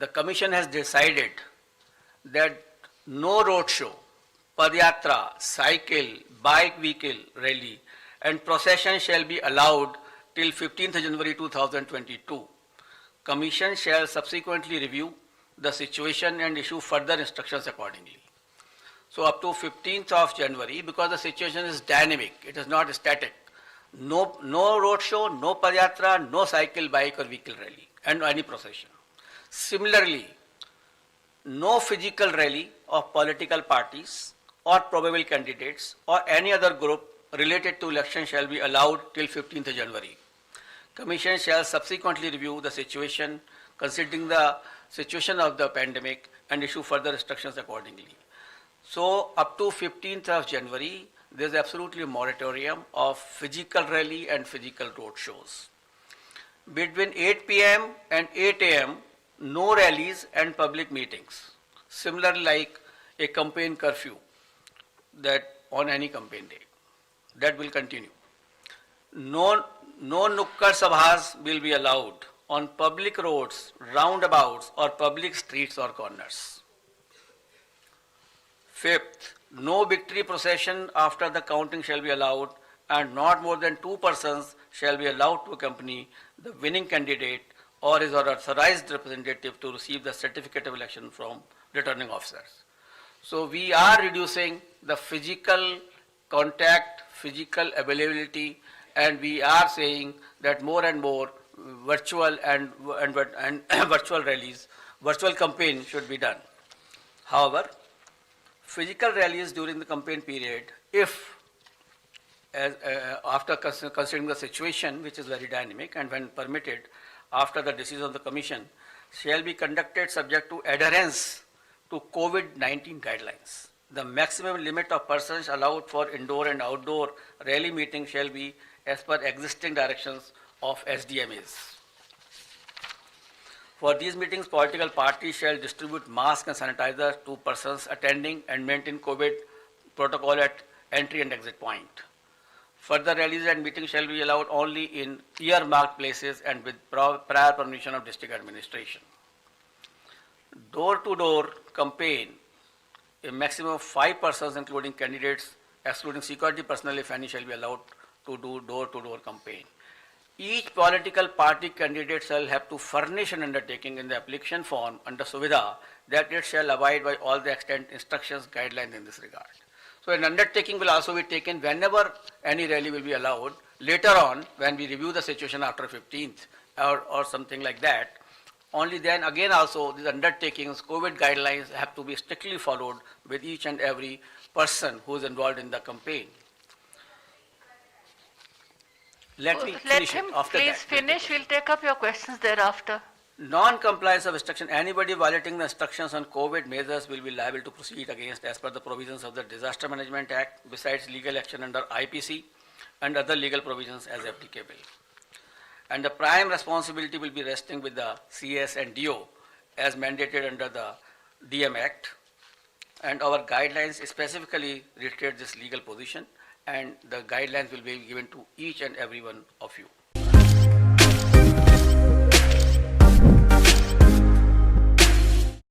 the Commission has decided that no road show, Padyatra, cycle, bike vehicle rally and procession shall be allowed till 15th January 2022. Commission shall subsequently review the situation and issue further instructions accordingly. So up to 15th of January, because the situation is dynamic, it is not static. No road show, no Padyatra, no cycle, bike or vehicle rally and any procession. Similarly, no physical rally of political parties or probable candidates or any other group related to election shall be allowed till 15th January. Commission shall subsequently review the situation considering the situation of the pandemic and issue further instructions accordingly. So up to 15th of January, there is absolutely a moratorium of physical rally and physical road shows. Between 8 p.m. and 8 a.m., no rallies and public meetings. Similarly, like a campaign curfew that on any campaign day, that will continue. No nukkad sabhas will be allowed on public roads, roundabouts or public streets or corners. Fifth, no victory procession after the counting shall be allowed and not more than 2 persons shall be allowed to accompany the winning candidate or his or authorized representative to receive the certificate of election from returning officers. So we are reducing the physical contact, physical availability, and we are saying that more and more virtual and virtual rallies, virtual campaign should be done. However, physical rallies during the campaign period, if after considering the situation, which is very dynamic, and when permitted after the decision of the Commission, shall be conducted subject to adherence to COVID-19 guidelines. The maximum limit of persons allowed for indoor and outdoor rally meeting shall be as per existing directions of SDMAs. For these meetings, political parties shall distribute masks and sanitizers to persons attending and maintain COVID protocol at entry and exit point. Further rallies and meetings shall be allowed only in earmarked places and with prior permission of district administration. Door-to-door campaign, a maximum of 5 persons including candidates, excluding security personnel if any, shall be allowed to do door-to-door campaign. Each political party candidate shall have to furnish an undertaking in the application form under Suvidha that it shall abide by all the extant instructions, guidelines in this regard. So an undertaking will also be taken whenever any rally will be allowed. Later on, when we review the situation after 15th or something like that, only then again also these undertakings, COVID guidelines have to be strictly followed with each and every person who is involved in the campaign. Let me finish it. After that, please finish. We'll take up your questions thereafter. Non-compliance of instruction. Anybody violating the instructions on COVID measures will be liable to proceed against as per the provisions of the Disaster Management Act, besides legal action under IPC and other legal provisions as applicable. And the prime responsibility will be resting with the CS and DO as mandated under the DM Act. And our guidelines specifically reiterate this legal position, and the guidelines will be given to each and every one of you.